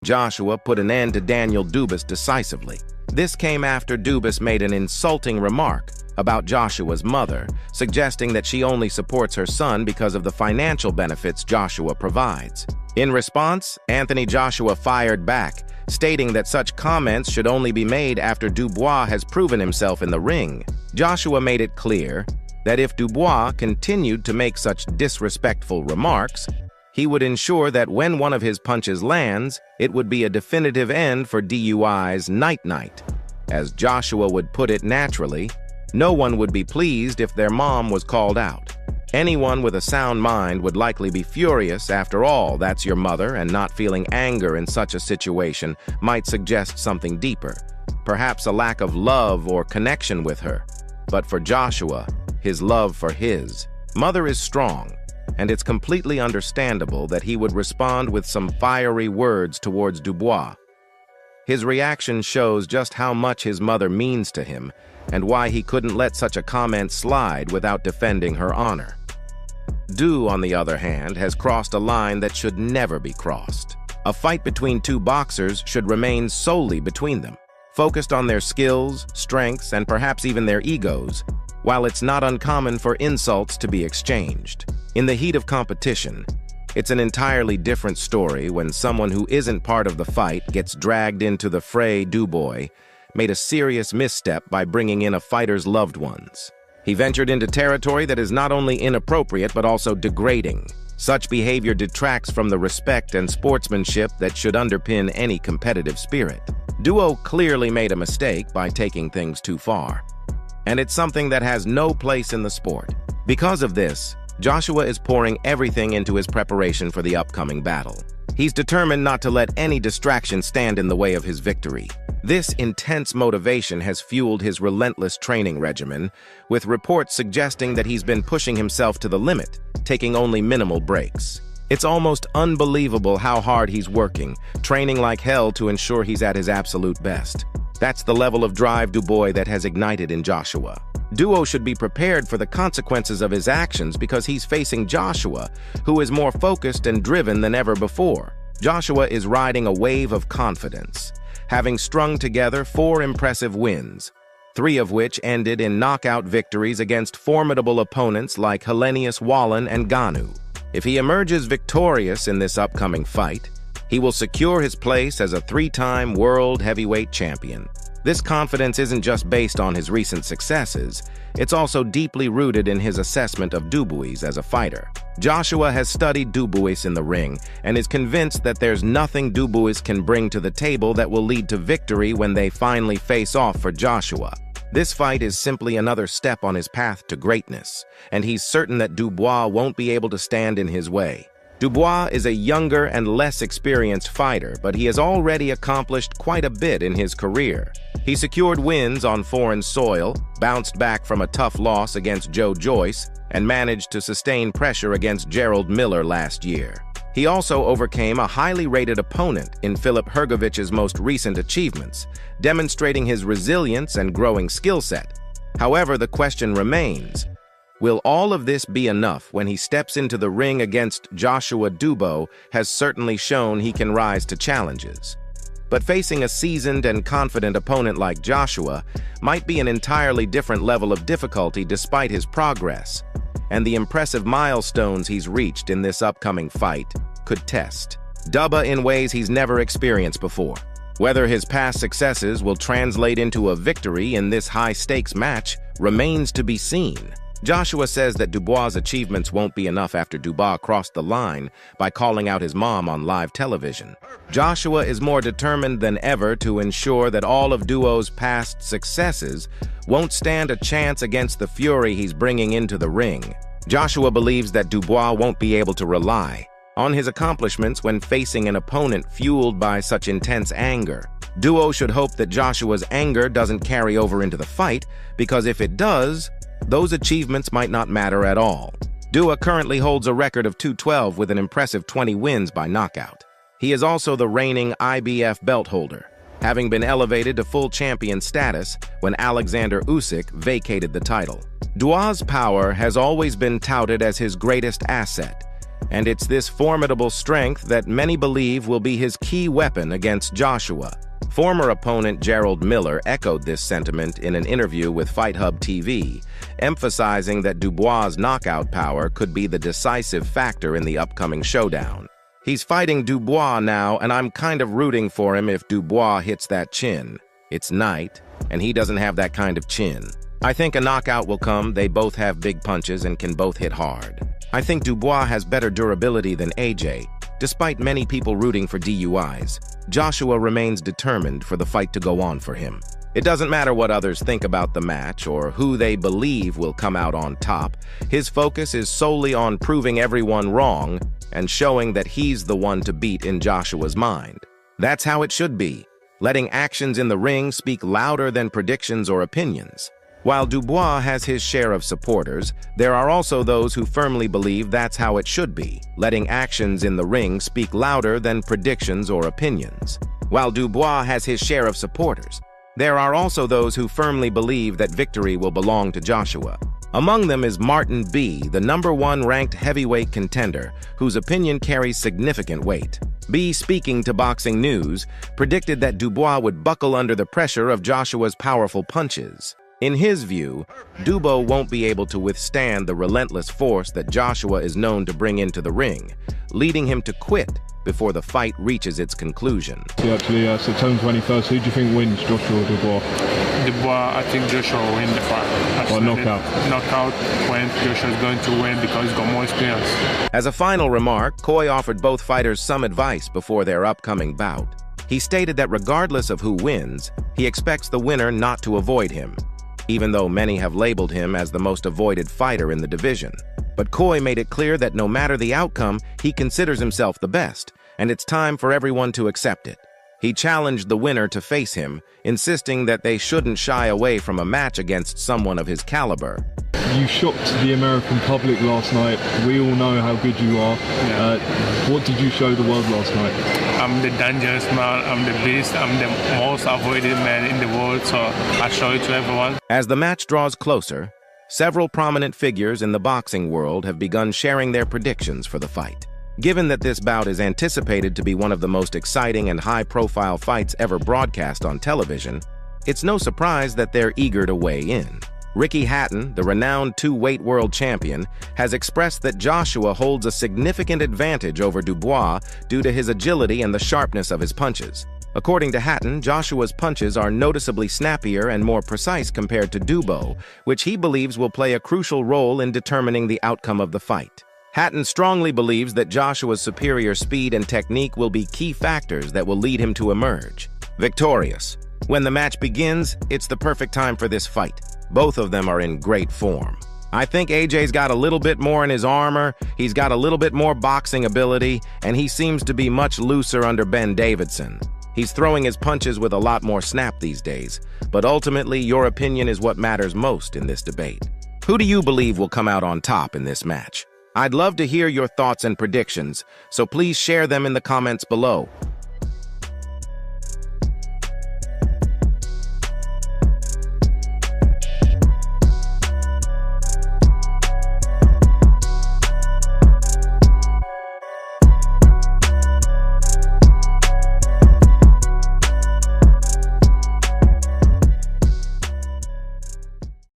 Joshua put an end to Daniel Dubois decisively. This came after Dubois made an insulting remark about Joshua's mother, suggesting that she only supports her son because of the financial benefits Joshua provides. In response, Anthony Joshua fired back, stating that such comments should only be made after Dubois has proven himself in the ring. Joshua made it clear that if Dubois continued to make such disrespectful remarks, he would ensure that when one of his punches lands, it would be a definitive end for DUI's night-night. As Joshua would put it naturally, no one would be pleased if their mom was called out. Anyone with a sound mind would likely be furious. After all, that's your mother, and not feeling anger in such a situation might suggest something deeper, perhaps a lack of love or connection with her. But for Joshua, his love for his mother is strong, and it's completely understandable that he would respond with some fiery words towards Dubois. His reaction shows just how much his mother means to him and why he couldn't let such a comment slide without defending her honor. Du, on the other hand, has crossed a line that should never be crossed. A fight between two boxers should remain solely between them, focused on their skills, strengths, and perhaps even their egos, while it's not uncommon for insults to be exchanged. In the heat of competition, it's an entirely different story when someone who isn't part of the fight gets dragged into the fray. Dubois made a serious misstep by bringing in a fighter's loved ones. He ventured into territory that is not only inappropriate but also degrading. Such behavior detracts from the respect and sportsmanship that should underpin any competitive spirit. Duo clearly made a mistake by taking things too far, and it's something that has no place in the sport. Because of this, Joshua is pouring everything into his preparation for the upcoming battle. He's determined not to let any distraction stand in the way of his victory. This intense motivation has fueled his relentless training regimen, with reports suggesting that he's been pushing himself to the limit, taking only minimal breaks. It's almost unbelievable how hard he's working, training like hell to ensure he's at his absolute best. That's the level of drive Dubois that has ignited in Joshua. Duo should be prepared for the consequences of his actions because he's facing Joshua, who is more focused and driven than ever before. Joshua is riding a wave of confidence, having strung together 4 impressive wins, 3 of which ended in knockout victories against formidable opponents like Helenius Wallin and Ganu. If he emerges victorious in this upcoming fight, he will secure his place as a 3-time world heavyweight champion. This confidence isn't just based on his recent successes, it's also deeply rooted in his assessment of Dubois as a fighter. Joshua has studied Dubois in the ring and is convinced that there's nothing Dubois can bring to the table that will lead to victory when they finally face off for Joshua. This fight is simply another step on his path to greatness, and he's certain that Dubois won't be able to stand in his way. Dubois is a younger and less experienced fighter, but he has already accomplished quite a bit in his career. He secured wins on foreign soil, bounced back from a tough loss against Joe Joyce, and managed to sustain pressure against Gerald Miller last year. He also overcame a highly rated opponent in Filip Hrgovic's most recent achievements, demonstrating his resilience and growing skill set. However, the question remains, will all of this be enough when he steps into the ring against Joshua? Dubois has certainly shown he can rise to challenges. But facing a seasoned and confident opponent like Joshua might be an entirely different level of difficulty despite his progress, and the impressive milestones he's reached in this upcoming fight could test Dubois in ways he's never experienced before. Whether his past successes will translate into a victory in this high-stakes match remains to be seen. Joshua says that Dubois' achievements won't be enough after Dubois crossed the line by calling out his mom on live television. Joshua is more determined than ever to ensure that all of Dubois' past successes won't stand a chance against the fury he's bringing into the ring. Joshua believes that Dubois won't be able to rely on his accomplishments when facing an opponent fueled by such intense anger. Dubois should hope that Joshua's anger doesn't carry over into the fight, because if it does, those achievements might not matter at all. Dubois currently holds a record of 2-12 with an impressive 20 wins by knockout. He is also the reigning IBF belt holder, having been elevated to full champion status when Oleksandr Usyk vacated the title. Dubois' power has always been touted as his greatest asset, And it's this formidable strength that many believe will be his key weapon against Joshua. Former opponent Gerald Miller echoed this sentiment in an interview with Fight Hub TV, emphasizing that Dubois' knockout power could be the decisive factor in the upcoming showdown. He's fighting Dubois now, and I'm kind of rooting for him if Dubois hits that chin. It's night, and he doesn't have that kind of chin. I think a knockout will come. They both have big punches and can both hit hard. I think Dubois has better durability than AJ, despite many people rooting for DUIs. Joshua remains determined for the fight to go on for him. It doesn't matter what others think about the match or who they believe will come out on top. His focus is solely on proving everyone wrong and showing that he's the one to beat in Joshua's mind. That's how it should be, letting actions in the ring speak louder than predictions or opinions. While Dubois has his share of supporters, there are also those who firmly believe that's how it should be, letting actions in the ring speak louder than predictions or opinions. While Dubois has his share of supporters, there are also those who firmly believe that victory will belong to Joshua. Among them is Martin B., the #1 ranked heavyweight contender, whose opinion carries significant weight. B., speaking to Boxing News, predicted that Dubois would buckle under the pressure of Joshua's powerful punches. In his view, Dubois won't be able to withstand the relentless force that Joshua is known to bring into the ring, leading him to quit before the fight reaches its conclusion. Actually, September 21st, who do you think wins, Joshua or Dubois? Dubois, I think Joshua will win the fight. Or knockout? Knockout when Joshua's going to win because he's got more experience. As a final remark, Coy offered both fighters some advice before their upcoming bout. He stated that regardless of who wins, he expects the winner not to avoid him, even though many have labeled him as the most avoided fighter in the division. But Coy made it clear that no matter the outcome, he considers himself the best, and it's time for everyone to accept it. He challenged the winner to face him, insisting that they shouldn't shy away from a match against someone of his caliber. You shocked the American public last night. We all know how good you are. Yeah. What did you show the world last night? I'm the dangerous man, I'm the beast, I'm the most avoided man in the world, so I show it to everyone. As the match draws closer, several prominent figures in the boxing world have begun sharing their predictions for the fight. Given that this bout is anticipated to be one of the most exciting and high-profile fights ever broadcast on television, it's no surprise that they're eager to weigh in. Ricky Hatton, the renowned two-weight world champion, has expressed that Joshua holds a significant advantage over Dubois due to his agility and the sharpness of his punches. According to Hatton, Joshua's punches are noticeably snappier and more precise compared to Dubois, which he believes will play a crucial role in determining the outcome of the fight. Hatton strongly believes that Joshua's superior speed and technique will be key factors that will lead him to emerge victorious. When the match begins, it's the perfect time for this fight. Both of them are in great form. I think AJ's got a little bit more in his armor, he's got a little bit more boxing ability, and he seems to be much looser under Ben Davidson. He's throwing his punches with a lot more snap these days, but ultimately your opinion is what matters most in this debate. Who do you believe will come out on top in this match? I'd love to hear your thoughts and predictions, so please share them in the comments below.